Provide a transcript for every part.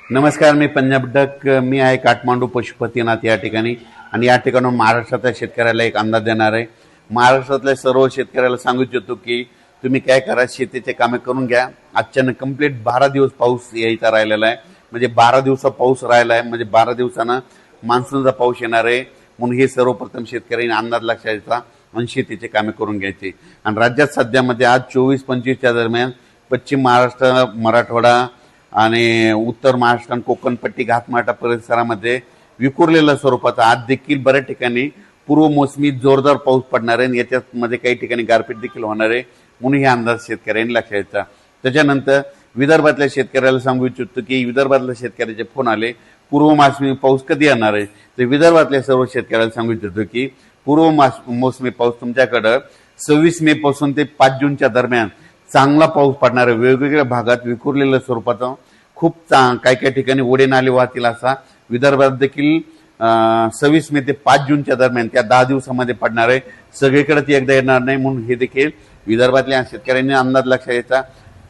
नमस्कार, मी पंजाब डक. मी आहे काठमांडू पशुपतीनाथ या ठिकाणी आणि या ठिकाणून महाराष्ट्रातल्या शेतकऱ्याला एक अंदाज देणार आहे. महाराष्ट्रातल्या सर्व शेतकऱ्याला सांगू इच्छितो की तुम्ही काय करा, शेतीचे कामे करून घ्या. आजच्यानं कंप्लीट 12 दिवस पाऊस यायचा राहिलेला आहे. म्हणजे 12 दिवसा पाऊस राहिला आहे, म्हणजे 12 दिवसानं मान्सूनचा पाऊस येणार आहे. म्हणून हे सर्वप्रथम शेतकऱ्यांनी अंदाज लक्षात घ्यायचा आणि शेतीचे कामे करून घ्यायचे. आणि राज्यात सध्यामध्ये आज 24-25च्या दरम्यान पश्चिम महाराष्ट्र, मराठवाडा आणि उत्तर महाराष्ट्र आणि कोकणपट्टी घाटमाटा परिसरामध्ये विखुरलेल्या स्वरूपाचा आज देखील बऱ्याच ठिकाणी पूर्व मोसमी जोरदार पाऊस पडणार आहे. याच्यामध्ये काही ठिकाणी गारपीट देखील होणार आहे. म्हणून हे अंदाज शेतकऱ्यांनी लक्षात घ्यायचा. त्याच्यानंतर विदर्भातल्या शेतकऱ्याला सांगू इच्छितो की विदर्भातल्या शेतकऱ्याचे फोन आले, पूर्व मोसमी पाऊस कधी येणार आहे. तर विदर्भातल्या सर्व शेतकऱ्याला सांगू इच्छितो की पूर्व मोसमी पाऊस तुमच्याकडं 26 मे पासून ते 5 जूनच्या दरम्यान चांगला पाऊस पडणार आहे. वेगवेगळ्या भागात विखुरलेल्या स्वरूपाचा खूप काही काही ठिकाणी ओढे नाले वाहतील असा विदर्भात देखील 26 मे ते 5 जूनच्या दरम्यान त्या 10 दिवसामध्ये पडणार आहे. सगळीकडे ती एकदा येणार नाही. म्हणून हे देखील विदर्भातल्या शेतकऱ्यांनी अंदाज लक्षात घ्यायचा.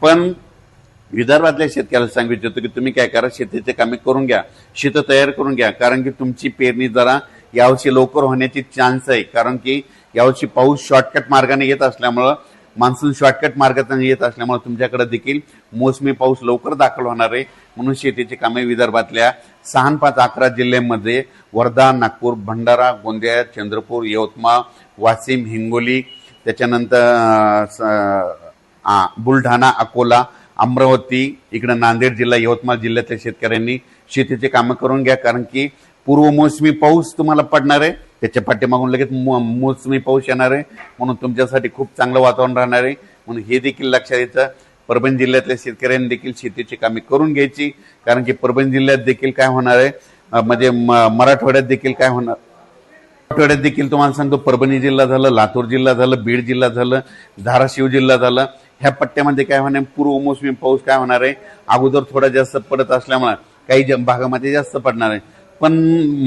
पण विदर्भातल्या शेतकऱ्याला सांगू इच्छितो की तुम्ही काय करा, शेतीचे कामे करून घ्या, शेत तयार करून घ्या. कारण की तुमची पेरणी जरा यावर्षी लवकर होण्याची चान्स आहे. कारण की यावर्षी पाऊस शॉर्टकट मार्गाने येत असल्यामुळं, मान्सून शॉर्टकट मार्गाने येत असल्यामुळे तुमच्याकडे देखील मोसमी पाऊस लवकर दाखल होणार आहे. म्हणून शेतीची कामे विदर्भातल्या 6, 5, 11 जिल्ह्यांमध्ये वर्धा, नागपूर, भंडारा, गोंदिया, चंद्रपूर, यवतमाळ, वाशिम, हिंगोली, त्याच्यानंतर बुलढाणा, अकोला, अमरावती, इकडे नांदेड जिल्हा, यवतमाळ जिल्ह्यातल्या शेतकऱ्यांनी शेतीचे कामं करून घ्या. कारण की पूर्व मोसमी पाऊस तुम्हाला पडणार आहे, त्याच्या पाठीमागून लगेच मोसमी पाऊस येणार आहे. म्हणून तुमच्यासाठी खूप चांगलं वातावरण राहणार आहे. म्हणून हे देखील लक्षात घ्यायचं. परभणी जिल्ह्यातल्या शेतकऱ्यांनी देखील शेतीची कामे करून घ्यायची. कारण की परभणी जिल्ह्यात देखील काय होणार आहे, म्हणजे मराठवाड्यात देखील काय होणार, मराठवाड्यात देखील तुम्हाला सांगतो, परभणी जिल्हा झालं, लातूर जिल्हा झालं, बीड जिल्हा झालं, धाराशिव जिल्हा झालं, ह्या पट्ट्यामध्ये काय होणार, पूर्व मोसमी पाऊस काय होणार आहे, अगोदर थोडा जास्त पडत असल्यामुळे काही भागामध्ये जास्त पडणार आहे. पण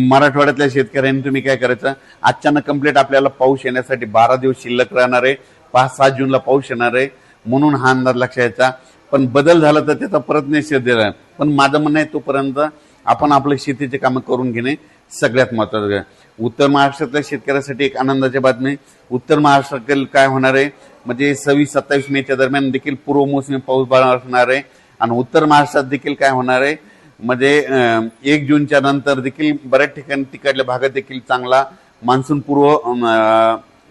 मराठवाड्यातल्या शेतकऱ्यांनी तुम्ही काय करायचं, अचानक कंप्लीट आपल्याला पाऊस येण्यासाठी 12 दिवस शिल्लक राहणार आहे. 5-7 जूनला पाऊस येणार आहे. म्हणून हा अंदाज लक्षात घ्यायचा. पण बदल झाला तर त्याचा परत निषेध दिला. पण माझं म्हणणं आहे, तोपर्यंत आपण आपल्या शेतीचे कामं करून घेणे सगळ्यात महत्त्वाचं आहे. उत्तर महाराष्ट्रातल्या शेतकऱ्यासाठी एक आनंदाची बातमी, उत्तर महाराष्ट्रातील काय होणार आहे, म्हणजे 26-27 मेच्या दरम्यान देखील पूर्व मोसमी पाऊस बरसणार आहे. आणि उत्तर महाराष्ट्रात देखील काय होणार आहे, म्हणजे 1 जूनच्या नंतर देखील बऱ्याच ठिकाणी तिकडल्या भागात देखील चांगला मान्सून पूर्व,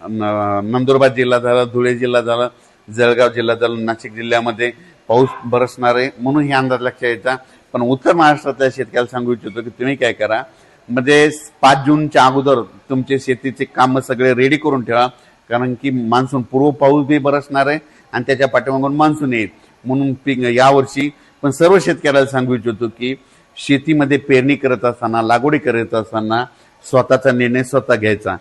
नंदुरबार जिल्हा झाला, धुळे जिल्हा झाला, जळगाव जिल्हा झाला, नाशिक जिल्ह्यामध्ये पाऊस बरसणार आहे. म्हणून हे अंदाज लक्षात घ्यायचा. पण उत्तर महाराष्ट्रातल्या शेतकऱ्याला सांगू इच्छितो की तुम्ही काय करा, म्हणजे 5 जूनच्या अगोदर तुमचे शेतीचे कामं सगळे रेडी करून ठेवा. कारण की मान्सून पूर्व पाऊस बी बरसणार आहे आणि त्याच्या पाठीमागून मान्सून येईल. म्हणून यावर्षी पण सर्व शेतकऱ्याला सांगू इच्छितो की शेतीमध्ये पेरणी करत असताना, लागवडी करत असताना स्वतःचा निर्णय स्वतः घ्यायचा.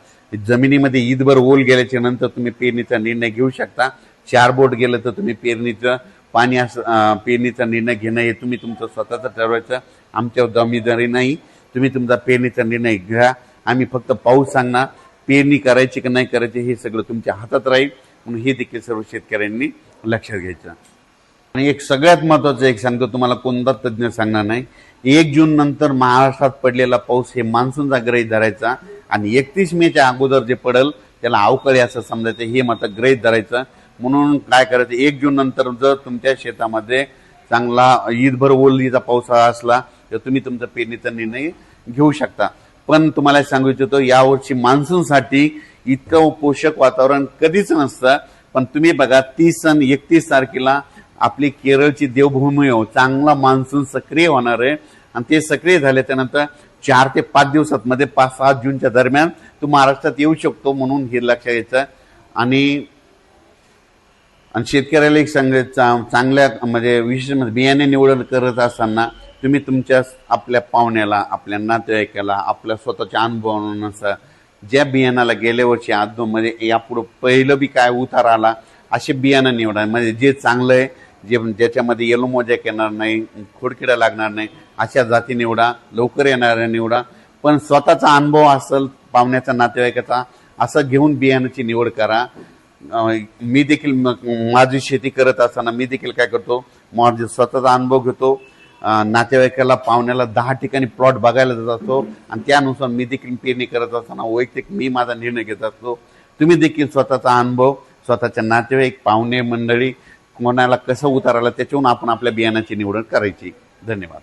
जमिनीमध्ये ईदभर ओल गेल्याच्या नंतर तुम्ही पेरणीचा निर्णय घेऊ शकता. 4 बोट गेलं तर तुम्ही पेरणीचं पाणी पेरणीचा निर्णय घेणं हे तुम्ही तुमचं स्वतःचं ठरवायचं. आमच्यावर जबाबदारी नाही. तुम्ही तुमचा पेरणीचा निर्णय घ्या. आम्ही फक्त पाऊस सांगणार, पेरणी करायची की नाही करायची हे सगळं तुमच्या हातात राहील. म्हणून हे देखील सर्व शेतकऱ्यांनी लक्षात घ्यायचं. आणि एक सगळ्यात महत्त्वाचं एक सांगतो तुम्हाला, कोणता तज्ज्ञ सांगणार नाही, 1 जून नंतर महाराष्ट्रात पडलेला पाऊस हे मान्सूनचा गृहीत धरायचा आणि 31 मेच्या अगोदर जे पडेल त्याला अवकाळी असं समजायचं, हे मात्र गृहीत धरायचं. म्हणून काय करायचं, 1 जून नंतर जर तुमच्या शेतामध्ये चांगला ईदभर ओलीचा पावसाळा असला तर तुम्ही तुमचा पेरणीचा निर्णय घेऊ शकता. पण तुम्हाला सांगू इच्छितो, यावर्षी मान्सूनसाठी इतकं पोषक वातावरण कधीच नसतं. पण तुम्ही बघा, 30 आणि 31 तारखेला आपली केरळची देवभूमी हो, चांगला मान्सून सक्रिय होणार आहे. आणि ते सक्रिय झाले त्यानंतर 4 ते 5 दिवसात मध्ये 5-7 जूनच्या दरम्यान तो महाराष्ट्रात येऊ शकतो. म्हणून हे लक्षात घ्यायचं. आणि शेतकऱ्याला एक सांगायचं, चांगल्या म्हणजे विशेष बियाणे निवड करत असताना तुम्ही तुमच्या आपल्या पाहुण्याला, आपल्या नातेवाईकाला, आपल्या स्वतःच्या अनुभवानुसार ज्या बियाणाला गेल्या वर्षी आदमध्ये यापुढं पहिलं बी काय उतार आला असे बियाणं निवडा. म्हणजे जे चांगलं आहे, ज्याच्यामध्ये येलो मोजॅक येणार नाही, खोडकिडा लागणार नाही, अशा जाती निवडा. लवकर येणाऱ्या निवडा. पण स्वतःचा अनुभव असेल, पाहुण्याचा, नातेवाईकाचा, असं घेऊन बियाणाची निवड करा. मी देखील माझी शेती करत असताना मी देखील काय करतो, माझा स्वतःचा अनुभव घेतो नातेवाईकाला पाहुण्याला 10 ठिकाणी प्लॉट बघायला जात असतो आणि त्यानुसार मी देखील पेरणी करत असताना वैयक्तिक मी माझा निर्णय घेत असतो. तुम्ही देखील स्वतःचा अनुभव, स्वतःच्या नातेवाईक, पाहुणे मंडळी कोणाला कसं उतारायला त्याच्यावरून आपण आपल्या बियाणाची निवड करायची. धन्यवाद.